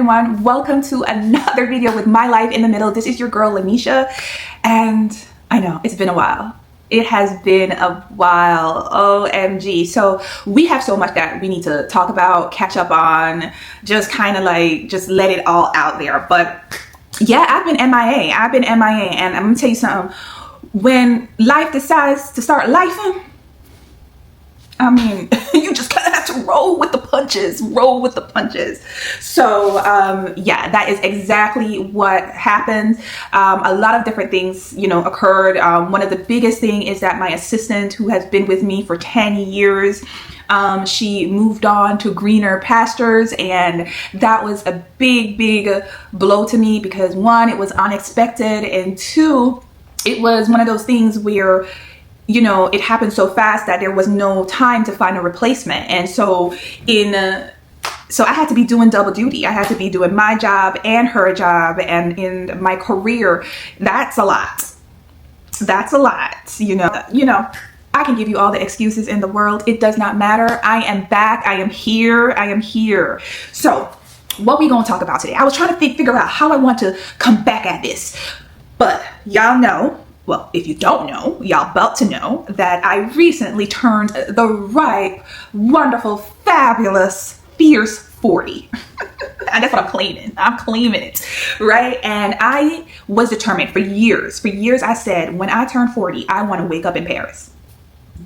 everyone, welcome to another video with my life in the middle. This is your girl Lanisha, and I know it's been a while. It has been a while. OMG. So we have so much that we need to talk about, catch up on, just kind of like just let it all out there. But yeah, I've been MIA, and I'm gonna tell you something. When life decides to start lifing, I mean, you just kind of have to roll with the punches. So yeah, that is exactly what happened. A lot of different things, occurred. One of the biggest thing is that my assistant, who has been with me for 10 years, she moved on to greener pastures, and that was a big blow to me because one, it was unexpected, and two, it was one of those things where it happened so fast that there was no time to find a replacement. And so so I had to be doing double duty. I had to be doing my job and her job, and in my career, that's a lot. I can give you all the excuses in the world. It does not matter. I am back. I am here. So what we gonna talk about today? I was trying to figure out how I want to come back at this, but y'all know, well, if you don't know, y'all about to know that I recently turned the right, wonderful, fabulous, fierce 40. And that's what I'm claiming. I'm claiming it, right? And I was determined for years. I said, when I turn 40, I want to wake up in Paris.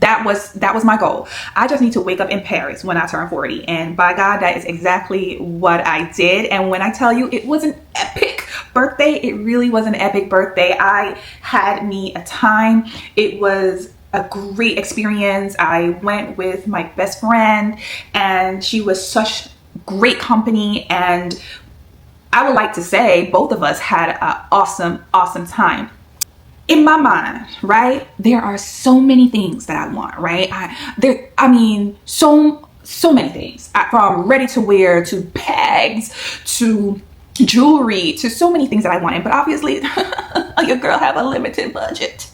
That was my goal. I just need to wake up in Paris when I turn 40. And by God, that is exactly what I did. And when I tell you it was an epic birthday, it really was an epic birthday. I had me a time. It was a great experience. I went with my best friend, and she was such great company. And I would like to say both of us had an awesome time. In my mind, right, there are so many things that I want, right? So many things, from ready to wear to bags to jewelry to so many things that I wanted. But obviously, your girl have a limited budget.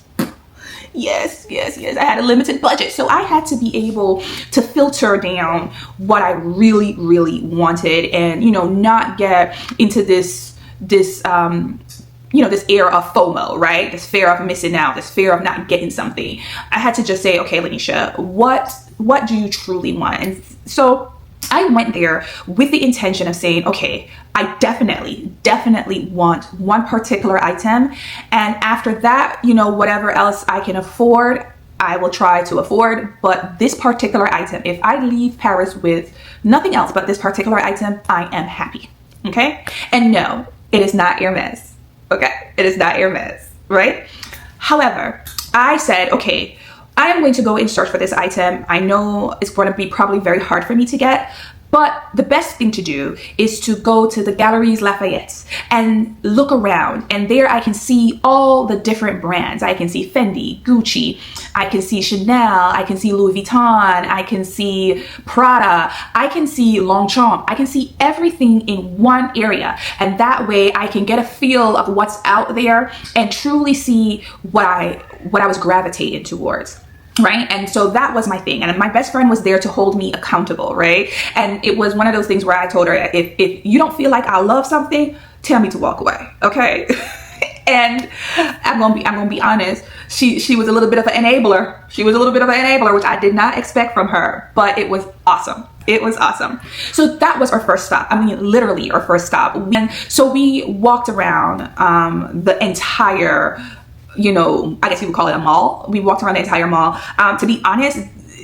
Yes, I had a limited budget. So I had to be able to filter down what I really wanted, and, not get into this air of FOMO, right? This fear of missing out, this fear of not getting something. I had to just say, okay, Lanisha, what do you truly want? And so I went there with the intention of saying, okay, I definitely want one particular item. And after that, whatever else I can afford, I will try to afford. But this particular item, if I leave Paris with nothing else but this particular item, I am happy. Okay? And no, it is not Hermes. Okay, it is not Hermes, right? However, I said, okay, I am going to go in search for this item. I know it's going to be probably very hard for me to get, but the best thing to do is to go to the Galeries Lafayette and look around. And there I can see all the different brands. I can see Fendi, Gucci, I can see Chanel, I can see Louis Vuitton, I can see Prada, I can see Longchamp, I can see everything in one area. And that way I can get a feel of what's out there and truly see what I was gravitating towards. Right. And so that was my thing. And my best friend was there to hold me accountable. Right. And it was one of those things where I told her, if you don't feel like I love something, tell me to walk away. Okay. And I'm gonna be honest. She was a little bit of an enabler. Which I did not expect from her, but it was awesome. So that was our first stop. I mean, literally our first stop. And so we walked around the entire, I guess you would call it a mall. We walked around the entire mall. To be honest,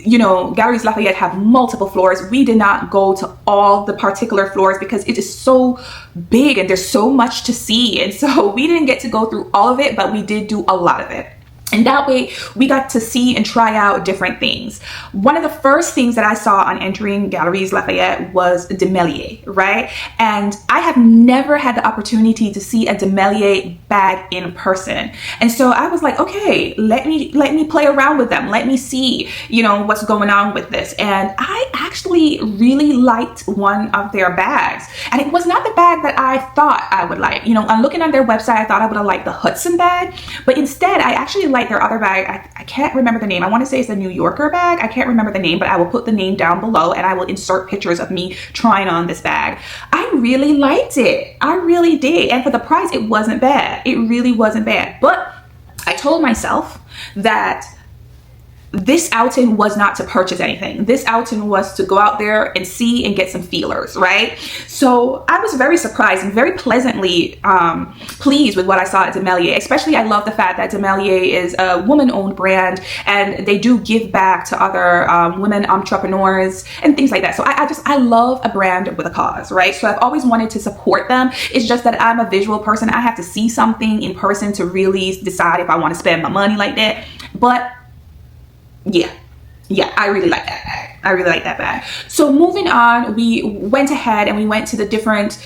Galeries Lafayette have multiple floors. We did not go to all the particular floors because it is so big and there's so much to see. And so we didn't get to go through all of it, but we did do a lot of it. And that way we got to see and try out different things. One of the first things that I saw on entering Galeries Lafayette was a Demelier, right? And I have never had the opportunity to see a Demelier bag in person. And so I was like, okay, let me play around with them. Let me see, what's going on with this. And I actually really liked one of their bags. And it was not the bag that I thought I would like. I'm looking on their website, I thought I would have liked the Hudson bag, but instead I actually liked their other bag. I can't remember the name. I want to say it's the New Yorker bag. I can't remember the name, but I will put the name down below and I will insert pictures of me trying on this bag. I really liked it. I really did. And for the price, it wasn't bad. It really wasn't bad. But I told myself that this outing was not to purchase anything. This outing was to go out there and see and get some feelers, right? So I was very surprised and very pleasantly pleased with what I saw at Demelier. Especially, I love the fact that Demelier is a woman-owned brand, and they do give back to other women entrepreneurs and things like that. So I love a brand with a cause, right? So I've always wanted to support them. It's just that I'm a visual person. I have to see something in person to really decide if I want to spend my money like that. But yeah, I really like that bag. I really like that bag. So moving on, we went ahead and we went to the different,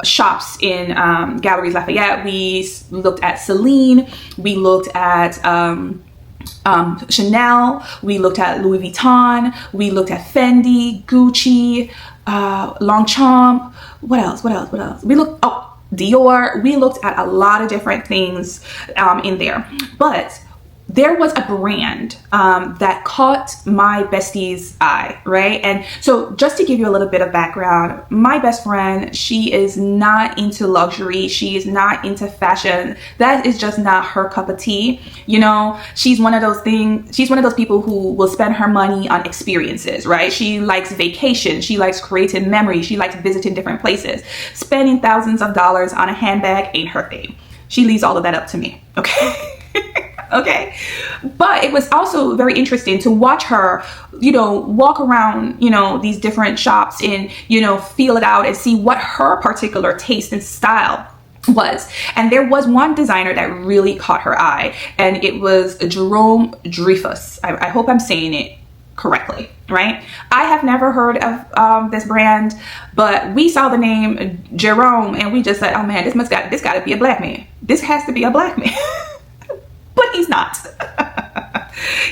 shops in Galeries Lafayette. We looked at Celine. We looked at Chanel. We looked at Louis Vuitton. We looked at Fendi, Gucci, Longchamp. What else? We looked, Dior. We looked at a lot of different things in there. But there was a brand that caught my bestie's eye, right? And so just to give you a little bit of background, my best friend, she is not into luxury. She is not into fashion. That is just not her cup of tea. She's one of those people who will spend her money on experiences, right? She likes vacation. She likes creating memories. She likes visiting different places. Spending thousands of dollars on a handbag ain't her thing. She leaves all of that up to me, okay? Okay. But it was also very interesting to watch her, walk around, these different shops and, feel it out and see what her particular taste and style was. And there was one designer that really caught her eye, and it was Jerome Dreyfus. I hope I'm saying it correctly, right? I have never heard of this brand, but we saw the name Jerome and we just said, oh man, this got to be a black man. This has to be a black man. But he's not.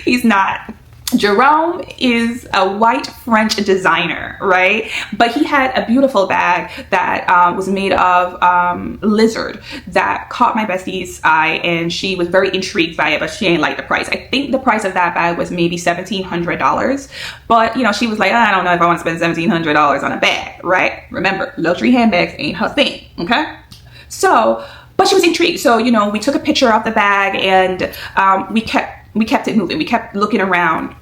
He's not. Jerome is a white French designer, right? But he had a beautiful bag that was made of lizard that caught my bestie's eye, and she was very intrigued by it, but she ain't like the price. I think the price of that bag was maybe $1,700. But, she was like, I don't know if I want to spend $1,700 on a bag, right? Remember, luxury handbags ain't her thing, okay? So, but she was intrigued. So, we took a picture of the bag, and we kept it moving. We kept looking around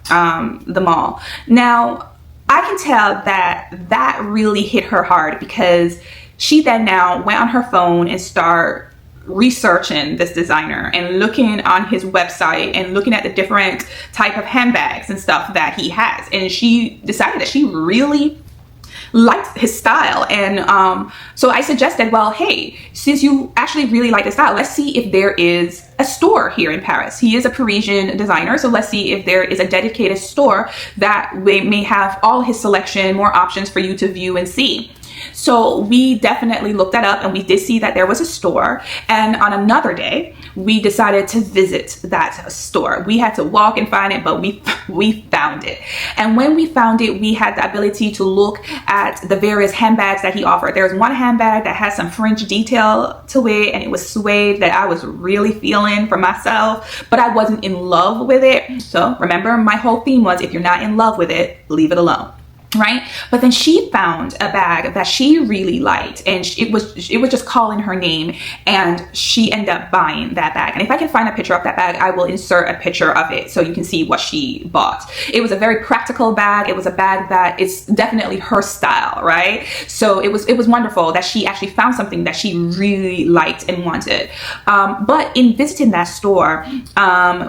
the mall. Now, I can tell that really hit her hard, because she then now went on her phone and started researching this designer and looking on his website and looking at the different type of handbags and stuff that he has. And she decided that she really liked his style. And so I suggested, well, hey, since you actually really like his style, let's see if there is a store here in Paris. He is a Parisian designer, so let's see if there is a dedicated store that may have all his selection, more options for you to view and see. So we definitely looked that up, and we did see that there was a store. And on another day, we decided to visit that store. We had to walk and find it, but we found it. And when we found it, we had the ability to look at the various handbags that he offered. There was one handbag that has some French detail to it, and it was suede that I was really feeling for myself, but I wasn't in love with it. So remember, my whole theme was, if you're not in love with it, leave it alone. Right? But then she found a bag that she really liked, and it was just calling her name, and she ended up buying that bag. And if I can find a picture of that bag, I will insert a picture of it so you can see what she bought. It was a very practical bag. It was a bag that is definitely her style, right? So it was wonderful that she actually found something that she really liked and wanted. But in visiting that store,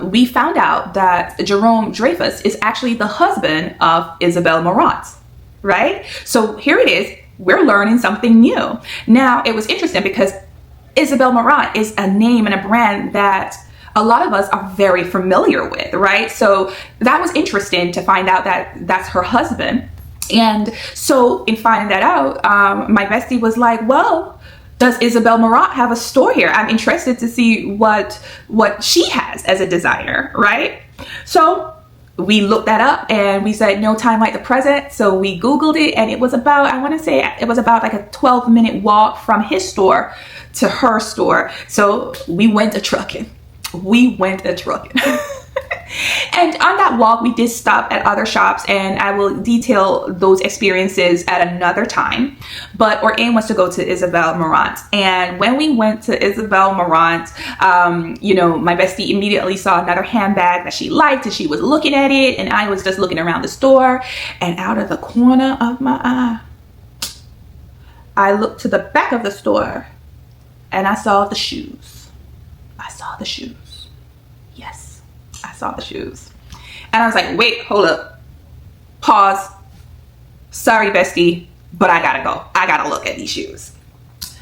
we found out that Jerome Dreyfus is actually the husband of Isabel Marant. Right? So here it is. We're learning something new. Now, it was interesting because Isabel Marant is a name and a brand that a lot of us are very familiar with, right? So that was interesting to find out that that's her husband. And so in finding that out, my bestie was like, well, does Isabel Marant have a store here? I'm interested to see what she has as a designer, right? So we looked that up, and we said no time like the present. So we Googled it, and it was about, I want to say it was about like a 12-minute walk from his store to her store. So we went a trucking. And on that walk, we did stop at other shops, and I will detail those experiences at another time. But our aim was to go to Isabel Marant. And when we went to Isabel Marant, you know, my bestie immediately saw another handbag that she liked, and she was looking at it, and I was just looking around the store, and out of the corner of my eye, I looked to the back of the store, and I saw the shoes. I saw the shoes. Yes, I saw the shoes. And I was like, wait, hold up. Pause. Sorry, bestie, but I gotta go. I gotta look at these shoes.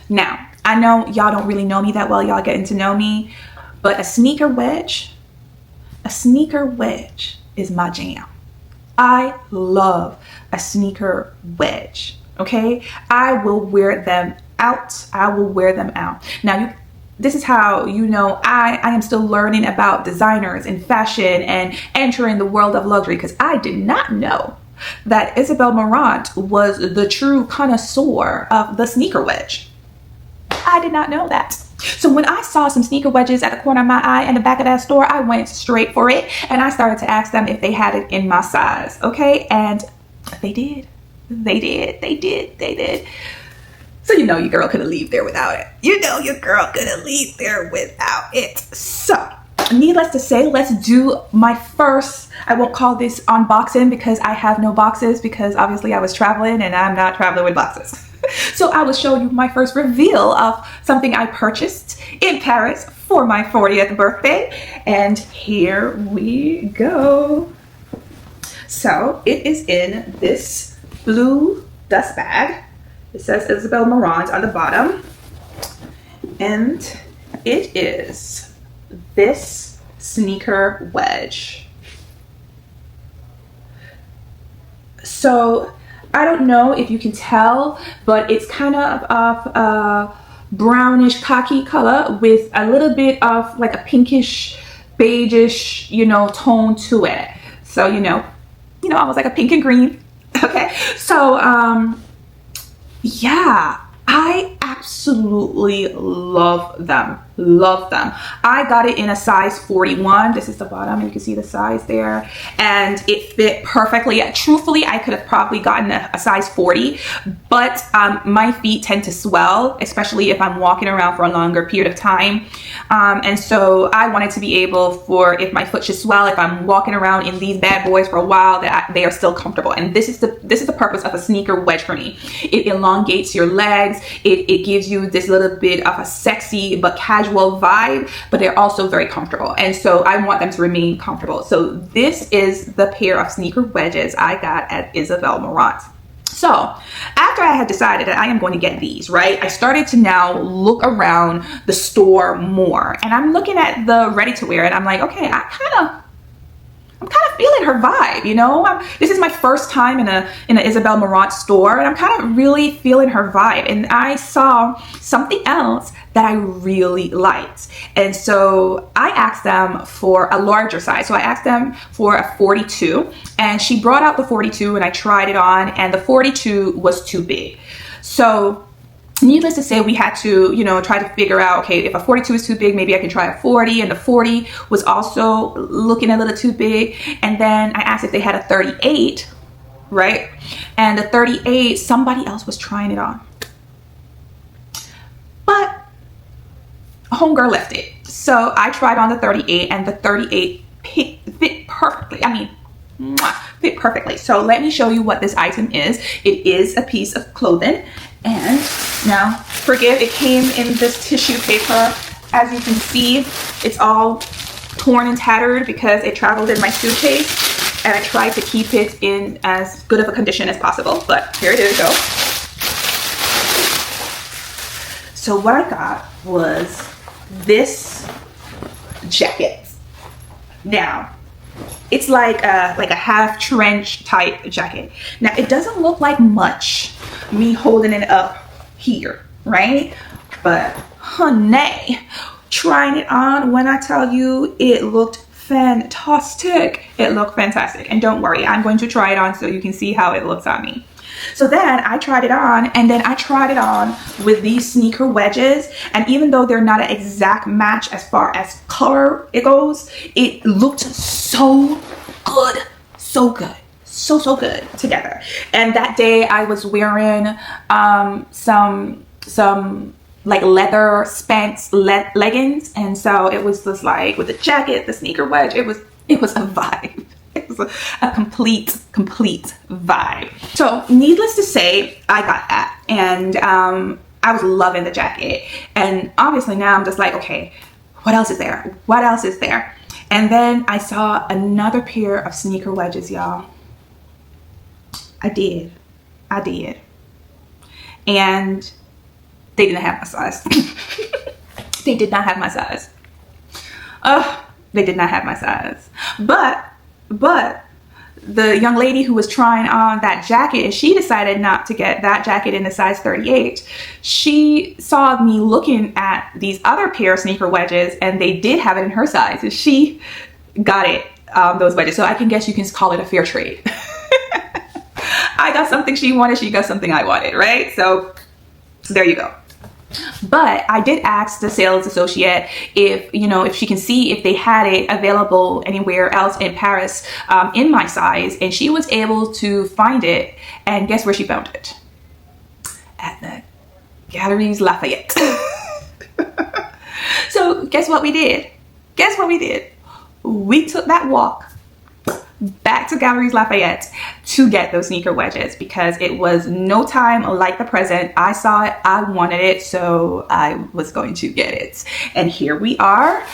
Now, I know y'all don't really know me that well. Y'all getting to know me. But a sneaker wedge is my jam. I love a sneaker wedge, okay? I will wear them out. I will wear them out. Now, this is how you know I am still learning about designers and fashion and entering the world of luxury, because I did not know that Isabel Marant was the true connoisseur of the sneaker wedge. I did not know that. So when I saw some sneaker wedges at the corner of my eye and the back of that store, I went straight for it, and I started to ask them if they had it in my size, okay? And they did. They did. So you know your girl couldn't leave there without it. You know your girl couldn't leave there without it. So needless to say, let's do my first, I won't call this unboxing because I have no boxes, because obviously I was traveling and I'm not traveling with boxes. So I will show you my first reveal of something I purchased in Paris for my 40th birthday. And here we go. So it is in this blue dust bag. It says Isabel Marant on the bottom. And it is this sneaker wedge. So I don't know if you can tell, but it's kind of a brownish khaki color with a little bit of like a pinkish, beigeish, you know, tone to it. So, you know, almost like a pink and green. Okay. So, yeah, I absolutely love them. I got it in a size 41. This is the bottom, and you can see the size there, and it fit perfectly. Truthfully, I could have probably gotten a size 40, but my feet tend to swell, especially if I'm walking around for a longer period of time. And so I wanted to be able for, if my foot should swell, if I'm walking around in these bad boys for a while, that they are still comfortable. And this is the purpose of a sneaker wedge for me. It elongates your legs. It gives you this little bit of a sexy but casual vibe, but they're also very comfortable. And so I want them to remain comfortable. So this is the pair of sneaker wedges I got at Isabel Marant. So after I had decided that I am going to get these, right, I started to now look around the store more, and I'm looking at the ready to wear, and I'm like, okay, I'm kind of feeling her vibe, you know. This is my first time in an Isabel Marant store, and I'm kind of really feeling her vibe. And I saw something else that I really liked, and so I asked them for a larger size. So I asked them for a 42, and she brought out the 42, and I tried it on, and the 42 was too big. So needless to say, we had to, you know, try to figure out, okay, if a 42 is too big, maybe I can try a 40. And the 40 was also looking a little too big. And then I asked if they had a 38, right? And the 38, somebody else was trying it on. But homegirl left it. So I tried on the 38, and the 38 fit perfectly. I mean, fit perfectly. So let me show you what this item is. It is a piece of clothing. And now, forgive, it came in this tissue paper. As you can see, it's all torn and tattered because it traveled in my suitcase, and I tried to keep it in as good of a condition as possible, but here it is though. So what I got was this jacket. Now, it's like a half trench type jacket. Now, it doesn't look like much, me holding it up here, right? But honey, trying it on, when I tell you it looked fantastic. It looked fantastic. And don't worry, I'm going to try it on so you can see how it looks on me. So then I tried it on, and then I tried it on with these sneaker wedges. And even though they're not an exact match as far as color it goes, it looked so good. So good. So good together. And that day I was wearing some like leather Spanx leggings. And so it was just like with the jacket, the sneaker wedge, it was a vibe. It was a complete vibe. So needless to say, I got that, and I was loving the jacket. And obviously now I'm just like, okay, what else is there? What else is there? And then I saw another pair of sneaker wedges, y'all. I did. And they didn't have my size. They did not have my size. They did not have my size. But the young lady who was trying on that jacket, and she decided not to get that jacket in a size 38. She saw me looking at these other pair of sneaker wedges, and they did have it in her size, and she got it, those wedges. So I can guess you can call it a fair trade. I got something she wanted, she got something I wanted, right? So there you go. But I did ask the sales associate if she can see if they had it available anywhere else in Paris in my size, and she was able to find it. And guess where she found it? At the Galeries Lafayette. So guess what we did? We took that walk back to Galeries Lafayette to get those sneaker wedges, because it was no time like the present. I saw it, I wanted it, so I was going to get it. And here we are.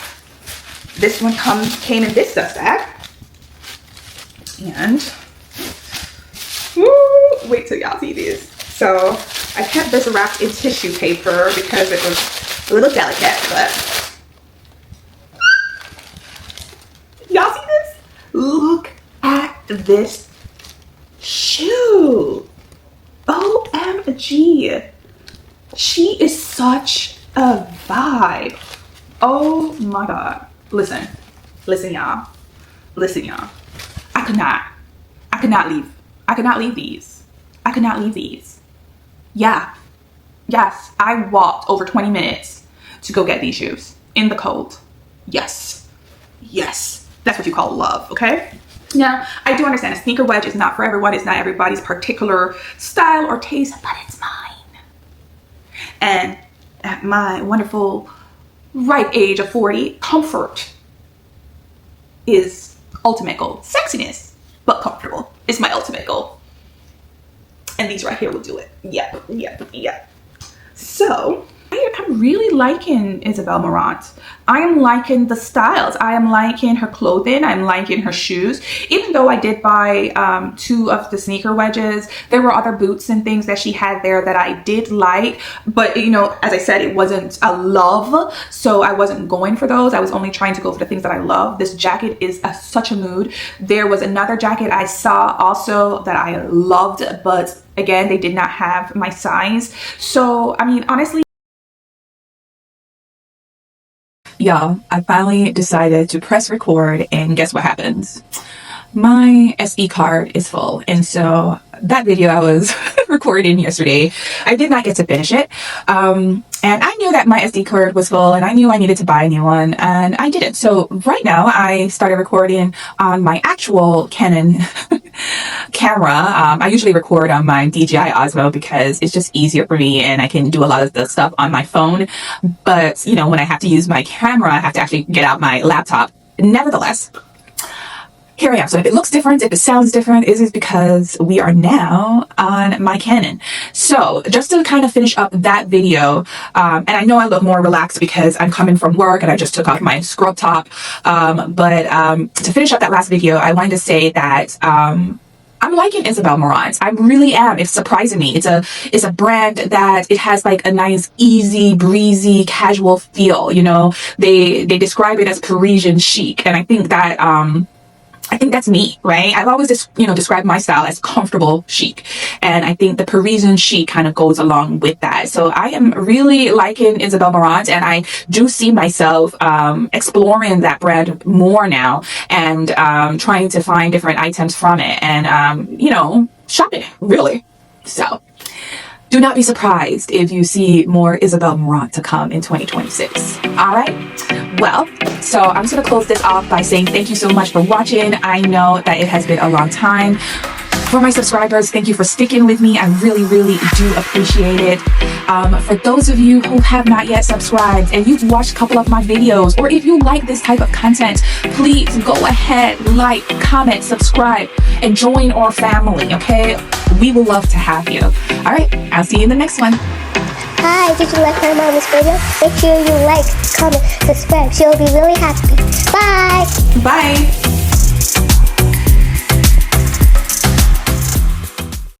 This one came in this dust bag. And wait till y'all see these. So I kept this wrapped in tissue paper because it was a little delicate, but y'all see this? Look at this shoe. OMG. She is such a vibe. Oh my God. Listen y'all. I could not leave these. Yeah. Yes, I walked over 20 minutes to go get these shoes in the cold. Yes. That's what you call love, okay? Now, I do understand a sneaker wedge is not for everyone. It's not everybody's particular style or taste, but it's mine. And at my wonderful ripe age of 40, comfort is ultimate goal. Sexiness, but comfortable is my ultimate goal. And these right here will do it. Yep. So I'm really liking Isabel Marant. I am liking the styles. I am liking her clothing. I'm liking her shoes. Even though I did buy 2 of the sneaker wedges, there were other boots and things that she had there that I did like. But, as I said, it wasn't a love. So I wasn't going for those. I was only trying to go for the things that I love. This jacket is such a mood. There was another jacket I saw also that I loved, but again, they did not have my size. So, honestly, y'all, I finally decided to press record, and guess what happens? My SD card is full, and so that video I was recording yesterday, I did not get to finish it. And I knew that my SD card was full, and I knew I needed to buy a new one, and I didn't. So right now I started recording on my actual Canon camera. I usually record on my DJI Osmo because it's just easier for me, and I can do a lot of the stuff on my phone. But when I have to use my camera, I have to actually get out my laptop. Nevertheless, here I am. So if it looks different, if it sounds different, it is because we are now on my Canon. So just to kind of finish up that video, and I know I look more relaxed because I'm coming from work and I just took off my scrub top. But to finish up that last video, I wanted to say that I'm liking Isabel Marant. I really am. It's surprising me. It's a brand that it has like a nice, easy, breezy, casual feel. They describe it as Parisian chic, and I think that I think that's me, right? I've always just, described my style as comfortable chic. And I think the Parisian chic kind of goes along with that. So I am really liking Isabel Marant, and I do see myself exploring that brand more now, and trying to find different items from it, and, shopping, really. So do not be surprised if you see more Isabel Marant to come in 2026. All right. Well, so I'm just going to close this off by saying thank you so much for watching. I know that it has been a long time. For my subscribers, thank you for sticking with me. I really, really do appreciate it. For those of you who have not yet subscribed and you've watched a couple of my videos, or if you like this type of content, please go ahead, like, comment, subscribe, and join our family, okay? We will love to have you. All right, I'll see you in the next one. Hi, did you like my mom's video? Make sure you like, comment, subscribe. She'll be really happy. Bye! Bye!